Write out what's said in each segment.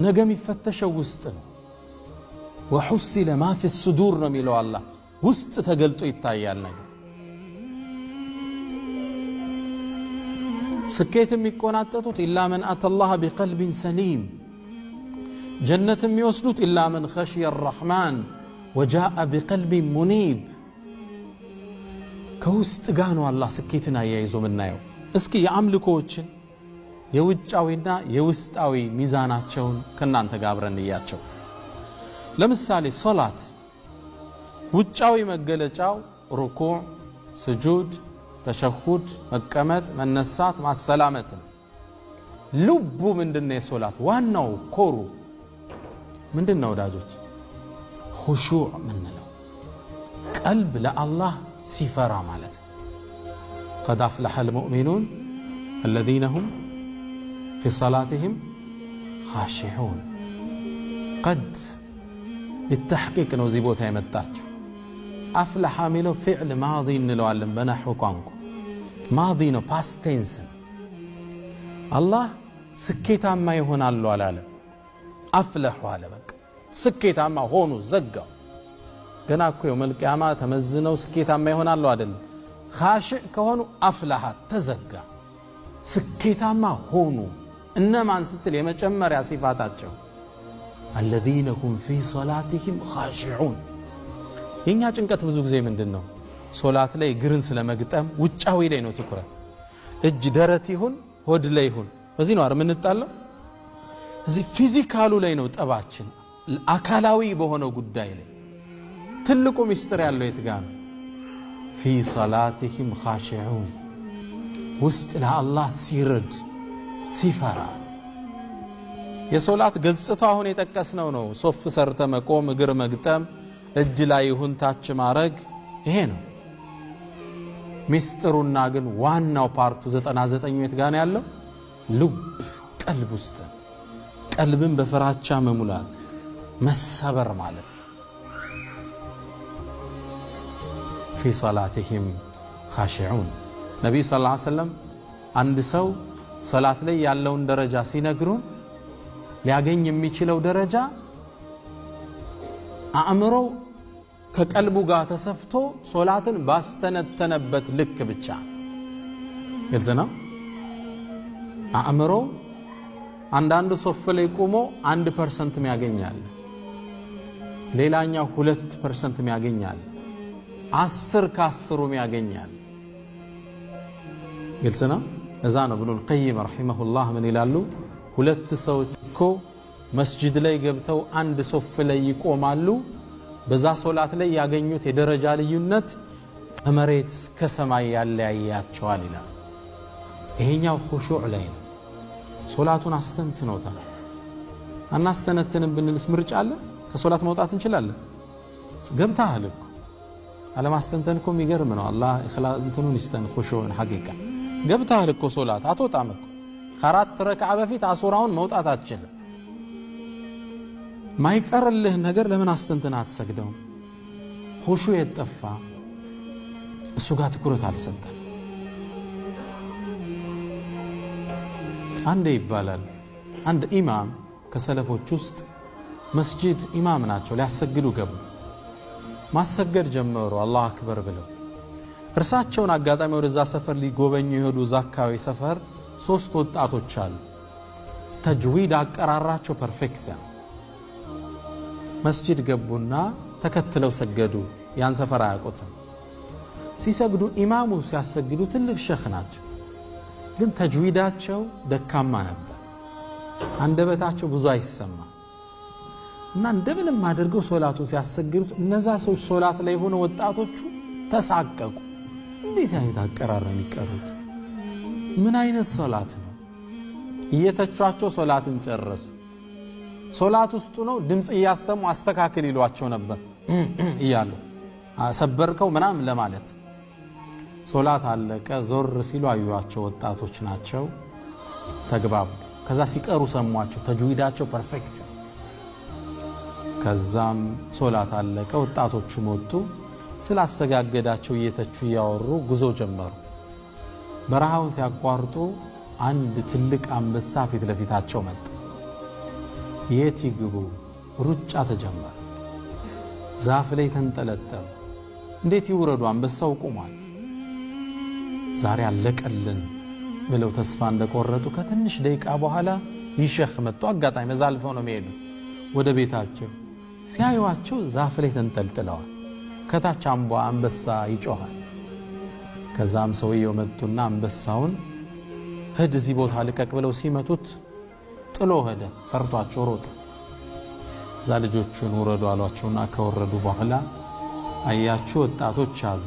ነገም ይፈተሸው ውስጥ ነው። ወሑሲለ ማ ፊ ሱዱር ነው የሚለው አላህ። ውስጥ ተገልጦ ይታያል ነገር። ስኬት የሚቆናጠጡት ኢላ መን አተላህ ቢቀልቢን ሰሊም፣ ጀነት የሚወስዱት ኢላ መን ኸሽየ አርረሕማን ወጃአ ቢቀልቢን ሙኒብ። ከውስጥ ጋር ነው አላህ ስኬትን አያይዞ ምናየው። እስኪ የአምልኮዎችን የውጫዊና የውስጣዊ ሚዛናቸውን ከናንተ ጋር አብረን እንያቸው። ለምሳሌ ሶላት ውጫዊ መገለጫው ሩኩዕ፣ ስጁድ፣ ተሸሁድ፣ መቀመጥ፣ መነሳት፣ ማሰላመት። ልቡ ምንድነው? የሶላት ዋናው ኮሩ ምንድነው ወዳጆች? ኹሹዕ ምንለው ቀልብ ለአላህ ሲፈራ ማለት። ቀድ አፍለሐል ሙእሚኑን አለዚነ ሁም ፊ ሰላቲሂም ኻሺዑን። ቀድ ሊተሕቂቅ ነው እዚህ ቦታ የመጣችው። አፍለሐ የሚለው ፊዕል ማዲ እንለዋለን በነሕው ቋንቋ። ማዲ ነው፣ ፓስቴንስ። አላህ ስኬታማ ይሆናሉ አላለም፣ አፍለሑ አለ። በቃ ስኬታማ ሆኑ፣ ዘጋው። ገና እኮ የውመል ቂያማ ተመዝነው ስኬታማ ይሆናሉ አይደለም። ኻሽዕ ከሆኑ አፍለሐ ተዘጋ፣ ስኬታማ ሆኑ። እነማን ስትል የመጨመሪያ ሲፋታቸው አለዚነ ሁም ፊ ሰላቲሂም ኻሺዑን። የኛ ጭንቀት ብዙ ጊዜ ምንድነው? ሶላት ላይ እግርን ስለመግጠም ውጫዊ ላይ ነው ትኩረት። እጅ ደረት ይሁን ሆድ ላይ ይሁን፣ በዚህ ነው አይደል የምንጣለው? እዚህ ፊዚካሉ ላይ ነው ጠባችን፣ አካላዊ በሆነው ጉዳይ ላይ። ትልቁ ሚስጥር ያለው የት ጋር ነው? ፊ ሰላቲሂም ኻሺዑን፣ ውስጥ ለአላህ ሲርድ ሲፈራ። የሶላት ገጽታ አሁን የጠቀስነው ነው። ሶፍ ሰርተ መቆም፣ እግር መግጠም፣ እጅ ላይ ይሁን ታች ማረግ፣ ይሄ ነው ሚስጥሩና። ግን ዋናው ፓርቱ 99 የት ጋር ነው ያለው? ልብ ቀልብ ውስጥ። ቀልብን በፍራቻ መሙላት መሰበር ማለት ነው። ፊ ሰላቲሂም ኻሺዑን። ነቢዩ ሰለላሁ ዐለይሂ ወሰለም አንድ ሰው ሰላት ላይ ያለውን ደረጃ ሲነግሩን ሊያገኝ የሚችለው ደረጃ አእምሮው ከቀልቡ ጋር ተሰፍቶ ሶላትን ባስተነተነበት ልክ ብቻ። ግልጽ ነው። አእምሮው አንዳንዱ ሶፍ ላይ ቆሞ 1% ያገኛል፣ ሌላኛው 2% ያገኛል፣ 10 ከ10 ያገኛል። ግልጽ ነው። እዛ ነው ኢብኑል ቀይም ረሂመሁላህ ምን ይላሉ? ሁለት ሰዎች እኮ መስጂድ ላይ ገብተው አንድ ሶፍ ላይ ይቆማሉ፣ በዛ ሶላት ላይ ያገኙት የደረጃ ልዩነት ከመሬት እስከ ሰማይ ያለያያቸዋል ይላል። ይሄኛው ኹሹዕ ላይ ነው። ሶላቱን አስተንትኖታል። አናስተነትንም ብንልስ ምርጫ አለ? ከሶላት መውጣት እንችላለን? ገብተሃል እኮ። አለማስተንተን እኮ የሚገርም ነው። አላህ ኢኽላስ እንትኑን ይስተን ኹሹዕን ሐቂቃ። ገብተሃል እኮ ሶላት አትወጣም እኮ። ከአራት ረክዓ በፊት አሱራውን መውጣት አትችልም። ማይቀርልህ ነገር ለምን አስተንተን አትሰግደውም? ኹሹዕ የጠፋ እሱ ጋር ትኩረት አልሰጠም። አንዴ ይባላል አንድ ኢማም ከሰለፎች ውስጥ መስጂድ ኢማም ናቸው፣ ሊያሰግዱ ገቡ። ማሰገድ ጀመሩ አላሁ አክበር ብለው። እርሳቸውን አጋጣሚ ወደዛ ሰፈር ሊጎበኙ የሄዱ እዛ አካባቢ ሰፈር 3 ወጣቶች አሉ። ተጅዊድ አቀራራቸው ፐርፌክት ነው። መስጂድ ገቡና ተከትለው ሰገዱ። ያን ሰፈር አያውቁትም። ሲሰግዱ ኢማሙ ሲያሰግዱ ትልቅ ሸኽ ናቸው፣ ግን ተጅዊዳቸው ደካማ ነበር። አንደበታቸው ብዙ አይሰማ እና እንደምንም አድርገው ሶላቱን ሲያሰግዱት እነዛ ሰዎች ሶላት ላይ ሆነ ወጣቶቹ ተሳቀቁ። እንዴት አይነት አቀራረብ የሚቀሩት? ምን አይነት ሶላት ነው? እየተቿቸው ሶላትን ጨረሱ። ሶላት ውስጡ ነው ድምጽ እያሰሙ አስተካክል ይሏቸው ነበር እያሉ ሰበርከው ምናምን ለማለት። ሶላት አለቀ። ዞር ሲሉ አዩዋቸው፣ ወጣቶች ናቸው። ተግባቡ። ከዛ ሲቀሩ ሰሟቸው፣ ተጅዊዳቸው ፐርፌክት። ከዛም ሶላት አለቀ። ወጣቶቹ ወጡ። ስላሰጋገዳቸው እየተቹ እያወሩ ጉዞ ጀመሩ። በረሃውን ሲያቋርጡ አንድ ትልቅ አንበሳ ፊት ለፊታቸው መጣ። የት ይግቡ? ሩጫ ተጀመረ። ዛፍ ላይ ተንጠለጠሉ። እንዴት ይውረዱ? አንበሳው ቆሟል። ዛሬ አለቀልን ብለው ተስፋ እንደቆረጡ ከትንሽ ደቂቃ በኋላ ይሸኽ መጡ። አጋጣሚ መዛልፈው ነው የሚሄዱት ወደ ቤታቸው። ሲያዩዋቸው ዛፍ ላይ ተንጠልጥለዋል። ከታች አንበሳ ይጮኻል። ከዛም ሰውየው መጡና አንበሳውን ሂድ እዚህ ቦታ ልቀቅ ብለው ሲመቱት ጥሎ ሄደ። ፈርቷቸው ሮጠ። እዛ ልጆቹን ውረዱ አሏቸውና ከወረዱ በኋላ አያችሁ ወጣቶች አሉ፣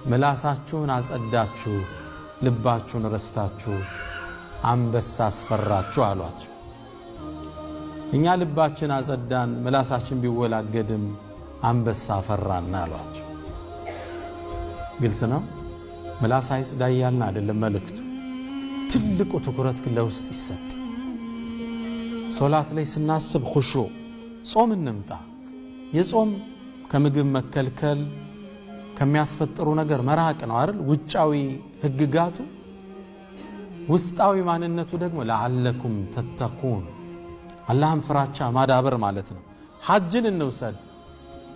ምላሳችሁን አጸዳችሁ፣ ልባችሁን ረስታችሁ አንበሳ አስፈራችሁ አሏቸው። እኛ ልባችን አጸዳን፣ ምላሳችን ቢወላገድም አንበሳ ፈራና አሏቸው። ግልጽ ነው። ምላስ አይጽዳ እያልን አይደለም መልእክቱ። ትልቁ ትኩረት ግን ለውስጥ ይሰጥ። ሶላት ላይ ስናስብ ኹሹ ጾም እንምጣ። የጾም ከምግብ መከልከል ከሚያስፈጥሩ ነገር መራቅ ነው አይደል? ውጫዊ ህግጋቱ፣ ውስጣዊ ማንነቱ ደግሞ ለዓለኩም ተተቁን አላህን ፍራቻ ማዳበር ማለት ነው። ሐጅን እንውሰድ።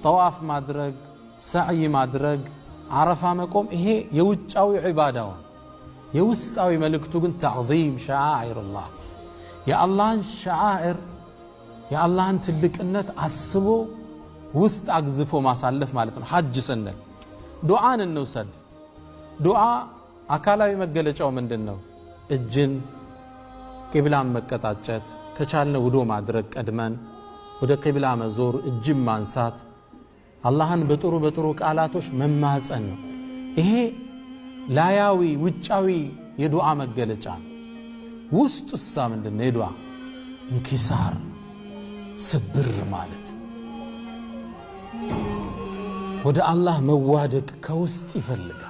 ጠዋፍ ማድረግ፣ ሰዕይ ማድረግ፣ አረፋ መቆም፣ ይሄ የውጫዊ ዒባዳው። የውስጣዊ መልእክቱ ግን ተዕዚም ሸዓኢርላህ፣ የአላህን ሸዓኢር የአላህን ትልቅነት አስቦ ውስጥ አግዝፎ ማሳለፍ ማለት ነው። ሐጅ ስንል ዱዓን እንውሰድ። ዱዓ አካላዊ መገለጫው ምንድነው? እጅን ቂብላን መቀጣጨት፣ ከቻልነ ውዶ ማድረግ፣ ቀድመን ወደ ቂብላ መዞር፣ እጅን ማንሳት፣ አላህን በጥሩ ቃላቶች መማፀን ነው። ይሄ ላያዊ ውጫዊ የዱዓ መገለጫ። ውስጡሳ ምንድነው? የዱዓ እንኪሳር ስብር ማለት ወደ አላህ መዋደቅ ከውስጥ ይፈልጋል።